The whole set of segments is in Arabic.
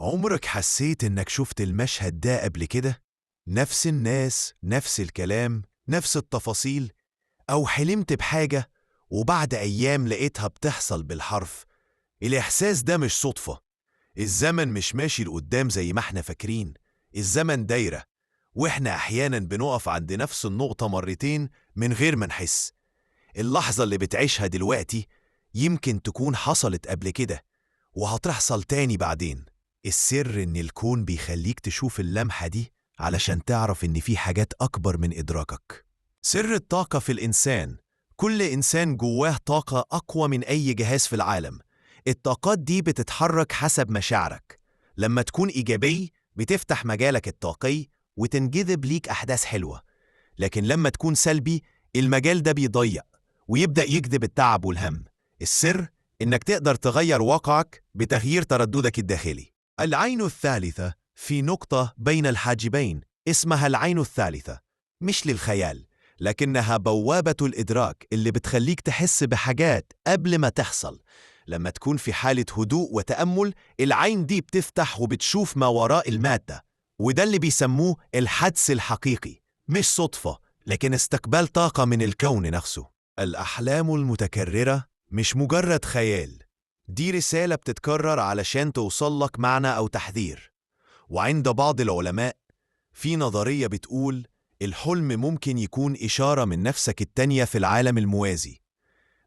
عمرك حسيت إنك شفت المشهد ده قبل كده؟ نفس الناس، نفس الكلام، نفس التفاصيل، أو حلمت بحاجة وبعد أيام لقيتها بتحصل بالحرف. الإحساس ده مش صدفة. الزمن مش ماشي لقدام زي ما احنا فاكرين. الزمن دايرة، واحنا أحيانا بنقف عند نفس النقطة مرتين من غير ما نحس. اللحظة اللي بتعيشها دلوقتي يمكن تكون حصلت قبل كده وهتحصل تاني بعدين. السر إن الكون بيخليك تشوف اللمحة دي علشان تعرف إن في حاجات أكبر من إدراكك. سر الطاقة في الإنسان. كل إنسان جواه طاقة أقوى من أي جهاز في العالم. الطاقات دي بتتحرك حسب مشاعرك. لما تكون إيجابي بتفتح مجالك الطاقي وتنجذب ليك أحداث حلوة، لكن لما تكون سلبي المجال ده بيضيق ويبدأ يجذب التعب والهم. السر إنك تقدر تغير واقعك بتغيير ترددك الداخلي. العين الثالثة في نقطة بين الحاجبين اسمها العين الثالثة، مش للخيال، لكنها بوابة الإدراك اللي بتخليك تحس بحاجات قبل ما تحصل. لما تكون في حالة هدوء وتأمل العين دي بتفتح وبتشوف ما وراء المادة، وده اللي بيسموه الحدس الحقيقي. مش صدفة، لكن استقبال طاقة من الكون نفسه. الأحلام المتكررة مش مجرد خيال، دي رسالة بتتكرر علشان توصل لك معنى أو تحذير. وعند بعض العلماء في نظرية بتقول الحلم ممكن يكون إشارة من نفسك التانية في العالم الموازي،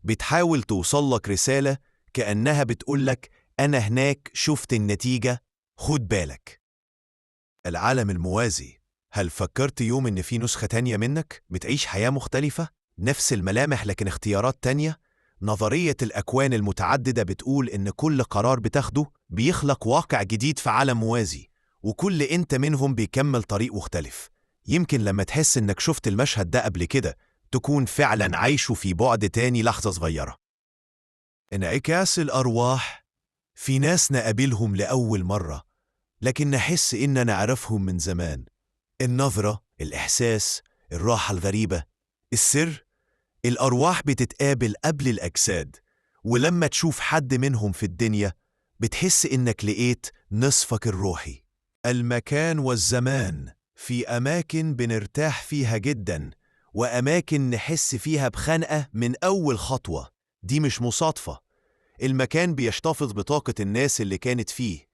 بتحاول توصلك رسالة كأنها بتقولك أنا هناك، شفت النتيجة، خد بالك. العالم الموازي، هل فكرت يوم إن في نسخة تانية منك بتعيش حياة مختلفة؟ نفس الملامح لكن اختيارات تانية؟ نظرية الأكوان المتعددة بتقول إن كل قرار بتاخده بيخلق واقع جديد في عالم موازي، وكل إنت منهم بيكمل طريق مختلف. يمكن لما تحس إنك شفت المشهد ده قبل كده تكون فعلا عايشه في بعد تاني لحظة صغيرة. انعكاس الأرواح. في ناس نقابلهم لأول مرة لكن نحس إننا نعرفهم من زمان. النظرة، الإحساس، الراحة الغريبة. السر، الأرواح بتتقابل قبل الأجساد، ولما تشوف حد منهم في الدنيا بتحس إنك لقيت نصفك الروحي. المكان والزمان. في أماكن بنرتاح فيها جدا وأماكن نحس فيها بخنقة من أول خطوة. دي مش مصادفة. المكان بيحتفظ بطاقة الناس اللي كانت فيه،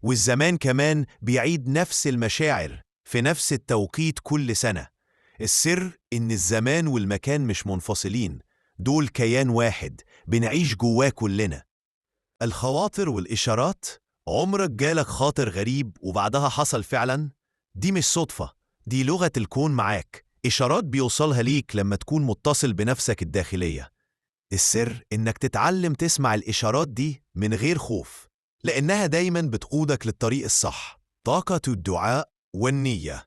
والزمان كمان بيعيد نفس المشاعر في نفس التوقيت كل سنة. السر إن الزمان والمكان مش منفصلين، دول كيان واحد بنعيش جواه كلنا. الخواطر والإشارات. عمرك جالك خاطر غريب وبعدها حصل فعلا؟ دي مش صدفة، دي لغة الكون معاك، إشارات بيوصلها ليك لما تكون متصل بنفسك الداخلية. السر إنك تتعلم تسمع الإشارات دي من غير خوف، لأنها دايما بتقودك للطريق الصح. طاقة الدعاء والنية.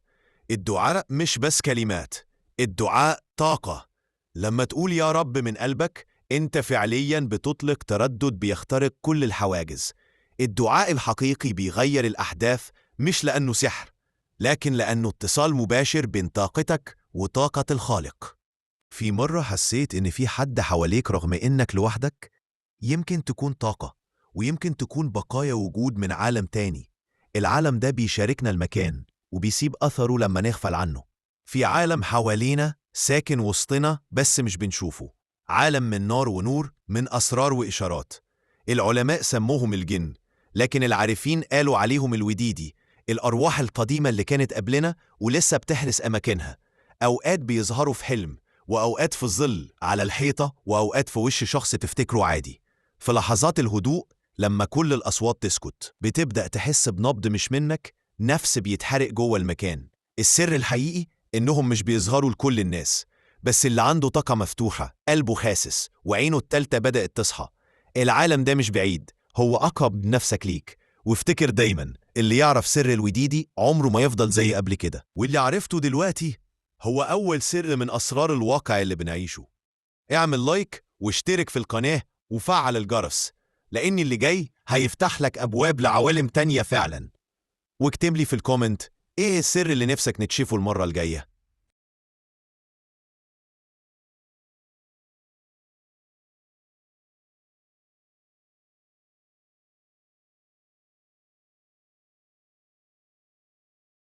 الدعاء مش بس كلمات، الدعاء طاقة. لما تقول يا رب من قلبك انت فعليا بتطلق تردد بيخترق كل الحواجز. الدعاء الحقيقي بيغير الأحداث، مش لأنه سحر، لكن لأنه اتصال مباشر بين طاقتك وطاقة الخالق. في مرة حسيت إن في حد حواليك رغم إنك لوحدك؟ يمكن تكون طاقة، ويمكن تكون بقايا وجود من عالم تاني. العالم ده بيشاركنا المكان وبيسيب أثره لما نغفل عنه. في عالم حوالينا ساكن وسطنا بس مش بنشوفه، عالم من نار ونور، من أسرار وإشارات. العلماء سموهم الجن، لكن العارفين قالوا عليهم الوديدي، الأرواح القديمة اللي كانت قبلنا ولسه بتحرس أماكنها. أوقات بيظهروا في حلم، وأوقات في الظل على الحيطة، وأوقات في وش شخص تفتكره عادي. في لحظات الهدوء لما كل الأصوات تسكت بتبدأ تحس بنبض مش منك، نفس بيتحرق جوه المكان. السر الحقيقي إنهم مش بيظهروا لكل الناس، بس اللي عنده طاقة مفتوحة، قلبه حاسس، وعينه التالتة بدأت تصحى. العالم ده مش بعيد، هو أقرب نفسك ليك. وافتكر دايما اللي يعرف سر الوديدي عمره ما يفضل زي قبل كده، واللي عرفته دلوقتي هو أول سر من أسرار الواقع اللي بنعيشه. اعمل لايك واشترك في القناة وفعل الجرس، لأن اللي جاي هيفتح لك أبواب لعوالم تانية فعلا. واكتب لي في الكومنت إيه السر اللي نفسك نكشفه المرة الجاية.